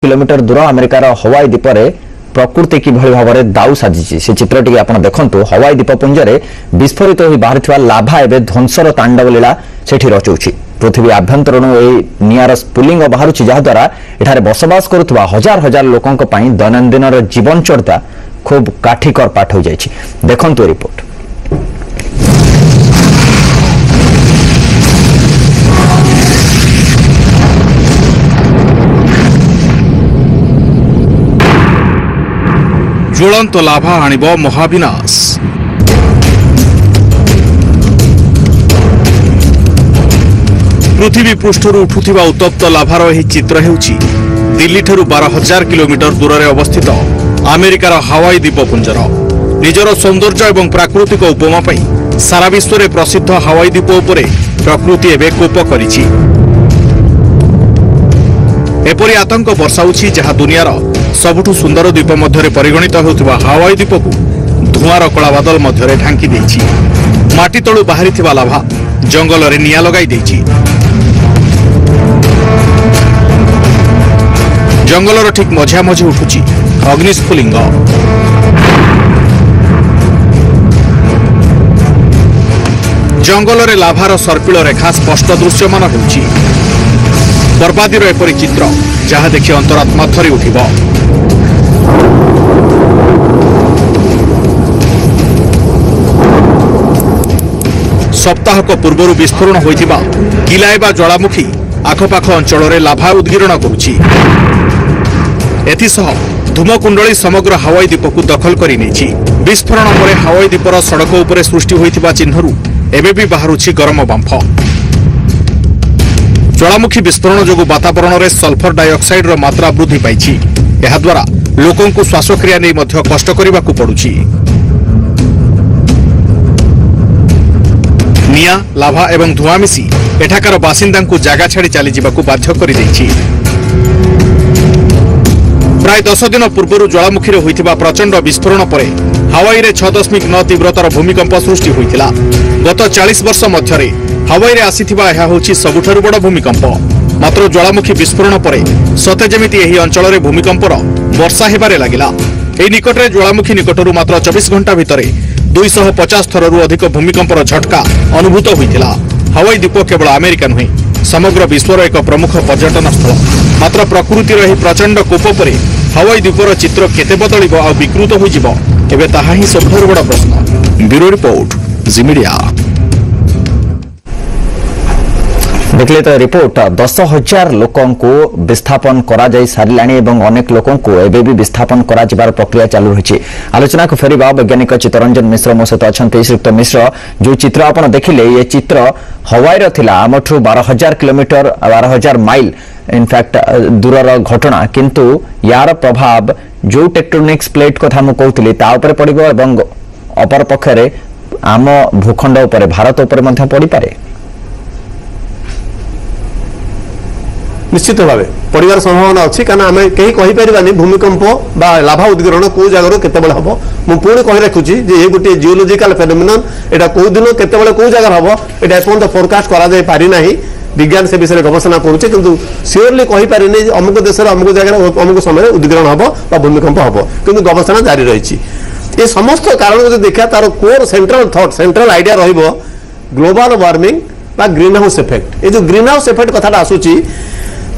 Kilometre दूर अमेरिकार हवाई द्वीप प्रकृति किभଳି भाव दाऊ साजिଛି से चित्रटी आपण देखंतु हवाई द्वीपपुंज विस्फोरित हो बाहर लाभा एवं ध्वंसर तांडव लीला सेठी रचुछि। पृथ्वी आभ्यंतरण निआर स्पुलिंग बाहर जहाद्वारा एठारे बसवास करुवा हजार हजार लोकों दैनंदिन जीवन चर्चा खूब काठिकर पाठ हो जाइछि। देखंतु रिपोर्ट। ज्वलंत लाभा आणिब महाविनाश। पृथ्वी पृष्ठरू उठुथिबा उत्तप्त लाभार एही चित्र हेउछि दिल्ली ठरू 12,000 किलोमीटर दूर में अवस्थित अमेरिकार हवाई द्वीपपुंजर। निजर सौंदर्य एवं प्राकृतिक उपमा पई सारा विश्व में प्रसिद्ध हवाई द्वीप उपरे प्रकृति एवं कोप करिछि। एपरि आतंक वर्षाउछि जहाँ दुनियार सबुठु सुंदर द्वीप मध्य परिगणित होउथिबा हवाई द्वीप को धुआर कला बादल मध्य ढांकी देछि। माटी तळु बाहरिथिबा लाभा जंगल रे निया लगाई देछि। जंगलर ठीक मझा मझी उठुछि अग्निस्फुलिंग। जंगल रे लाभार सर्पिल रेखा स्पष्ट दृश्यमान होउछि। बर्बादीर एपरि चित्र जहाँ देखि अंतरात्मा थरी उठिब। सप्ताहक पूर्व विस्फोरण होइथिबा किलाएबा ज्वालामुखी आखपाख अंचल में लाभा उद्गीरण करुछि। एथिसह धूमकुंडली समग्र हवाई द्वीप को दखल करि नेछि। विस्फोरण पर हवाई द्वीपर सड़क उपरे सृष्टि होइथिबा चिन्हरु एबे भी बाहरुछि गरम बांफ। ज्वालामुखी विस्फोरण जोगु वातावरण में सल्फर डाइऑक्साइड मात्रा वृद्धि पाइछि। एहा द्वारा लोकों को श्वासक्रिया नहीं मध्य कष्ट करिबाकु पड़ुछि। निया लाभा एवं धुआं मिसी एठाकार बासिंदा को जागा छाड़ी चली जावाकु बाध्य करि दैछि। प्राय 10 दिन पूर्व ज्वालामुखी रे होइथिबा प्रचंड विस्फोरण पर हवाई रे 6.9 तीव्रतार भूमिकंप सृष्टि होइथिला। गत 40 वर्ष मध्यरे हवाई रे आसीथिबा एहा होछि सबुठारु बड़ भूमिकंप। मात्र ज्वालामुखी विस्फोरण पर सते जेमिति एही अंचल रे भूमिकंपर वर्षा हेबारे लागिला। एही निकटरे ज्वालामुखी निकटरू मात्र 24 घंटा भितरे 250 थररू अधिक भूमिकंपर झटका अनुभूत होइथिला। हवाई द्वीप केवल अमेरिका नुहे समग्र विश्वर एक प्रमुख पर्यटन स्थल। मात्र प्रकृतिर एही प्रचंड कोप पर हवाई द्वीपर चित्र केते बदलिब आ विकृत होइजिब एबे ताहा ही सबठारु बड़ प्रश्न। ब्यूरो रिपोर्ट जी मीडिया। देखले तो रिपोर्ट 10,000 लोकों को विस्थापन करा जाई सारिलाणी एवं अनेक लोकों को एबे भी विस्थापन करा जिबार प्रक्रिया चालू रही। आलोचना को फेरिबा वैज्ञानिक चित्तरंजन मिश्र मो सहित अछंती। श्रीयुक्त मिश्र जो चित्र आपण देखिले ये चित्र हवाई रो थिला आमठू 12,000 किलोमीटर 12,000 माइल इनफैक्ट दूरर घटना किंतु यार प्रभाव जो टेक्टोनिक्स प्लेट कथा मु कहउतली ता ऊपर पड़िबो एवं अपर पक्षरे आम भूखंड ऊपर भारत ऊपर मध्य पड़ी पारे। निश्चित भाव पड़ार संभावना अच्छी कारण आम कहीं कहीपर भूमिकंप बा लाभा उद्गीरण कौ जगार केतबेले हम मुझे कही रखुची ये गोटे जियोलॉजिकल फेनोमेनन एटा कौ दिन केतबेले कौ जगार हम एटा एपर्यंत फोरकास्ट करा जाय पारि नाही। विज्ञान से विषय गवेषणा करुचे किंतु सियोरली कही पारिनी अमुक देश अमुक जगह अमुक समय उद्गीरण हम बा भूमिकंप हम किंतु गवेषणा जारी रही। ये समस्त कारण जो देखा तार core central thought central idea रहिबो ग्लोबल वार्मिंग बा ग्रीन हाउस इफेक्ट। ये जो ग्रीन हाउस इफेक्ट कथाटा आसुची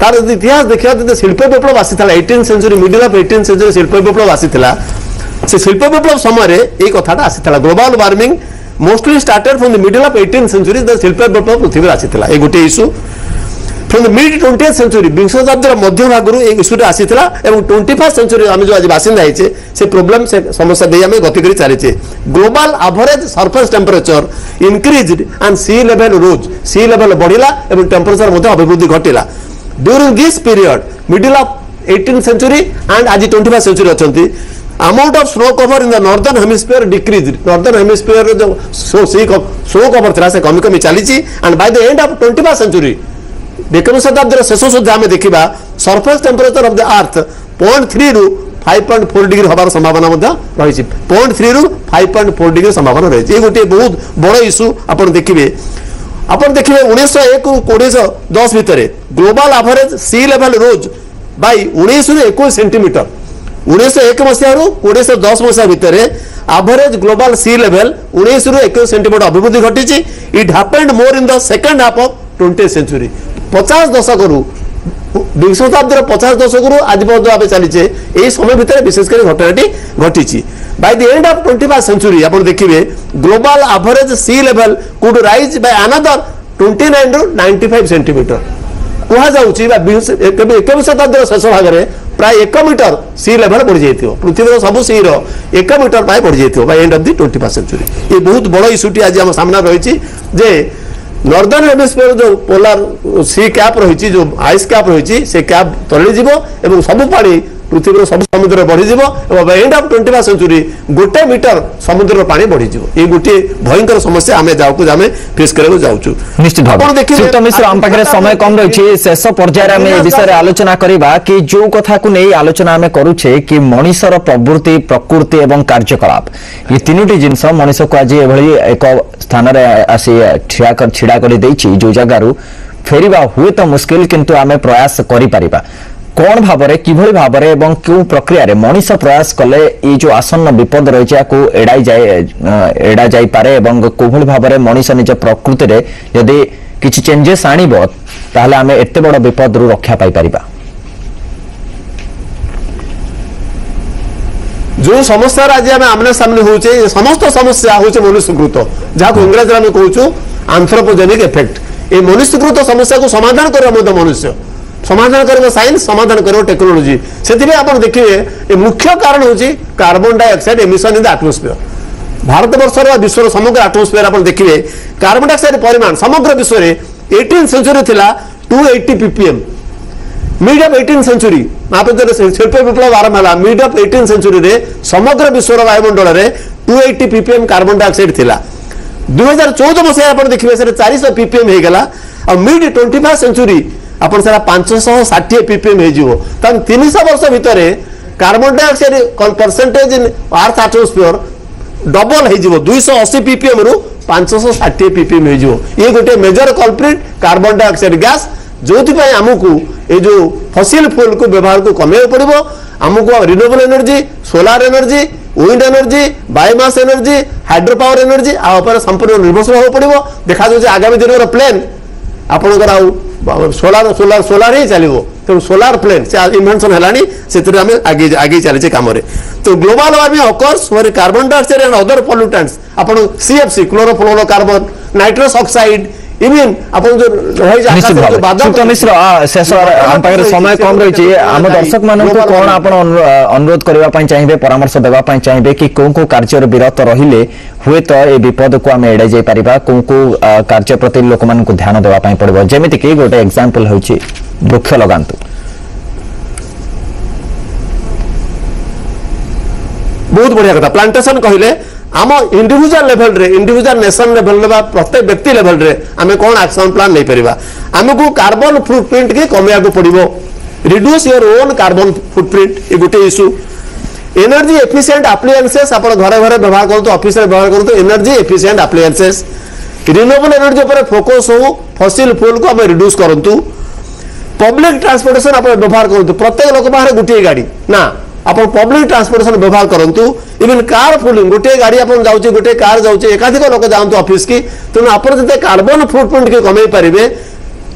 तार इतिहास देखा शिल्प विप्लव आसी 18th century middle of 18th century शिल्प विप्लव आसी से शिल्प विप्लव समय ये कथाटा आसी global warming mostly started from the middle of 18th century द शिल्प विप्लव पृथ्वी आसी ये गोटे issue from the mid 20th century विंश शताब्दी मध्य भागरू ये इश्यूटा आसी 21st सेंचुरी आम जो आज बासिंदा होइछे से प्रॉब्लम से समस्या दे आम गति करी चलीचे। Global average surface temperature increased and sea level rose sea level बढ़िला एवं टेम्परेचर मध्य अभिवृद्धि घटिला। During this period, middle of 18th century and आज 21st century अच्छी amount of snow cover in the northern hemisphere decreased. Northern hemisphere जो snow cover था से कमी कमी चली and by the end of 21st century, 21वीं शताब्दी शेष सुधा आम देखा surface temperature of the earth 0.3 ରୁ 5.4 डिग्री हबार संभावना रही। 0.3 ରୁ 5.4 डिग्री संभावना रही। ये गोटे बहुत बड़ इश्यू आप देखिए। आप देखिए 1901 ରୁ 1910 भितर global average sea level rose by 1921 centimetre 1901 मसीह 1910 मसीह भितर average global sea level 1921 centimetre अभिवृद्धि घटी। It happened more in the second half of 20th century 50 दशक विंश शताब्दी 50 दशक आज पर्यटन आम चलीचे यही समय भितर विशेषकर घटनाटी घटी। By the end of 21st century आप देखिए global average sea level could rise by another 29 ରୁ 95 सेंटीमीटर कहुच्छी। 21 शताब्दी शेष भाग में प्राय 1 मीटर सी लेवल बढ़ी जाइए पृथ्वी सब सी 1 मीटर प्राय बढ़ी जाइए by end of the 21st century. ये बहुत बड़ इश्यूटी आज आम सामने रही जे नॉर्दर्न हेमिस्फीयर जो पोलार सी कैप रही जो आइस कैप रही से कैप तले जीव और सब पानी पृथ्वी सब समुद्र बढ़ीज by end of 21st century 1 metre समुद्र पानी बढ़ीज। ये गोटे भयंकर समस्या आम जाऊँ फेस करने जाऊँ। निश्चित भाव चित्त मिश्र आम पाखे समय कम रही शेष पर्यायर आम विषय आलोचना करवा कि जो कथा को नहीं आलोचना आम करुचे कि मनीषर प्रवृत्ति प्रकृति एवं कार्यकलाप ये तीनोटी जिनस मनीष को आज एक स्थान आसी छिड़ा कर जो जगार फेरिबा हुए तो मुस्किल किंतु आम प्रयास करिपारिबा कौन भावरे किभଳି भावरे एवं क्यों प्रक्रिया रे मनीष प्रयास कले ये जो आसन्न विपद रही को एड़ा जाई पारे एवं कोभଳି भावरे मनीष निज प्रकृति रे यदि किछि चेंजेस आनिबो ताहले आमे एते बड़ विपद रु रक्षा पाई परिबा। जो समस्या आज आम आमने सामने होचे समस्त समस्या होचे मनुष्यकृत जहाँ इंग्रेजी में कहूँ आंथ्रोपोजेनिक इफेक्ट। ये मनुष्यकृत समस्या को समाधान कर मनुष्य समाधान कर साइंस समाधान कर टेक्नोलोजी से आप देखिए मुख्य कारण हूँ carbon dioxide emission in the atmosphere. Bharat वर्ष विश्व समग्र एटमॉस्फेयर आप देखिए कार्बन डाइऑक्साइड परिमाण समग्र विश्व में 18th सेंचुरी थिला 280 ppm mid of 18th century आप शिल्प विप्लव आरंभ है मिड ऑफ 18th सेंचुरी रे समग्र विश्व वायुमंडल में 280 ppm कार्बन डाइऑक्साइड थिला। 2014 मसीह आप देखिए 400 ppm हो गला और मिड 21st सेंचुरी आप 560 ppm हो 300 वर्ष भितर carbon dioxide percentage in earth atmosphere double हो 280 ppm रु 560 ppm हो। ये गोटे major culprit carbon dioxide gas जो आमको ये जो फसिल फ्यूल को व्यवहार को कमेय पड़ो आमको renewable energy solar energy wind energy biomass energy hydro power energy आप संपूर्ण निर्भरशील हो पड़ो। देखा जाए आगामी दिन प्लेन आपंकर सोलार सोलार सोलार ही चलो तेणु सोलार प्लेन से इन्वेंशन है आगे चली कम। तो global warming occurs when carbon dioxide and other pollutants अपन CFC chlorofluorocarbon nitrous oxide even अपन जो चित्त मिश्र शेष आम पाखे समय कम रही आम दर्शक मान कौन आप अनुरोध करने चाहिए परामर्श देवाई चाहिए कि कौ कौ कार्य विरत रहिले हुए तो ये विपद को आम एड़े जाई परिबा कौ कौ कार्य प्रति लोक मान ध्यान देवाई पड़ो जेमिति कि गोटे एग्जांपल होची वृक्ष लगांतु। बहुत बढ़िया कथा प्लांटेशन कहले आम इंडिविजुअल लेवल रे इंडिविजुअल नेशन लेवल रे प्रत्येक व्यक्ति लेवल रे आमे कौन एक्शन प्लान नहीं परिबा आमको कार्बन फुटप्रिंट के कमिया को पड़िबो reduce your own carbon footprint ये गोटे इश्यू। एनर्जी एफिशिएंट एप्लायंसेस आप घरे घरे व्यवहार करते ऑफिस रे व्यवहार करते energy efficient appliances renewable energy पर फोकस हो फसिल फ्यूल को आप रिड्यूस करंतु पब्लिक ट्रांसपोर्टेशन आप व्यवहार करंतु प्रत्येक लोक बाहर गोटे गाड़ी ना आप पब्लिक ट्रांसपोर्टेशन व्यवहार करंतु इवन कार फुलिंग गोटे गाड़ी आप जाऊँचे गोटे कार जाऊँचे एकाधिक लोक जातु ऑफिस की तेणु आप कार्बन फुटप्रिंट के कमे पारे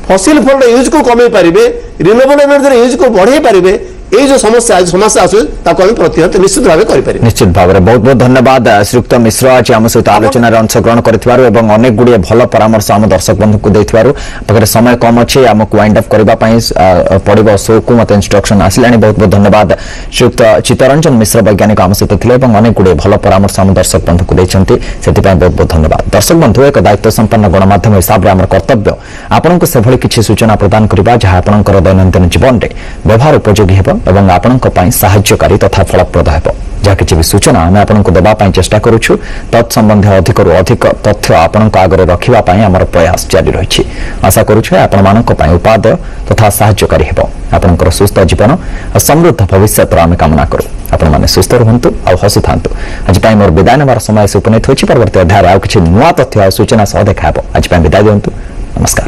फसिल फ्यूल यूज को कमे पारे रिन्यूएबल एनर्जी यूज को बढ़े पारे ये जो समस्या आसू प्रतिहत निश्चित भाव कर निश्चित भाव में बहुत बहुत धन्यवाद श्रीयुक्त मिश्र आज आम सहित आलोचना अंशग्रहण कर अनेक गुड़िए भल परामर्श आम दर्शक बंधु को देते समय कम अच्छे आमको वाइंड अप करने पड़ो शो को मत इंस्ट्रक्शन आसला बहुत बहुत धन्यवाद श्रीयुक्त चित्तरंजन मिश्र वैज्ञानिक आम सहित थे अनेक गुड़िए भल परामर्श आम दर्शक बंधु को देते बहुत बहुत धन्यवाद। दर्शक बंधु एक दायित्व संपन्न गणमाध्यम हिसाब से आम कर्तव्य आपको से किसी सूचना प्रदान करवा जहाँ आपंकर दैनंदिन जीवन में व्यवहार उपयोगी है एवं आपणक पई सहायकारी तथा फलप्रद हेबो जहा किछि भी सूचना आमे आपनको देबा पई चेष्टा करूछु तत्संबंधी अधिकरु अधिक तथ्य आपनक आगरे रखिबा पई हमर प्रयास जारी रहिछि। आशा करूछु आपण मानक पई उपादेय तथा सहायकारी हेबो आपनकर सुस्थ जीवन और समृद्ध भविष्य आमे कामना करू आपण माने सुस्थ रहंतु आ हसी थांतु। आज पई मोर विदाय नेबार समय से उपनीत होछि परवर्ती अध्याय आ किछि नुवा तथ्य आ सूचना सह देखाबो। आज पई विदाय दियंतु नमस्कार।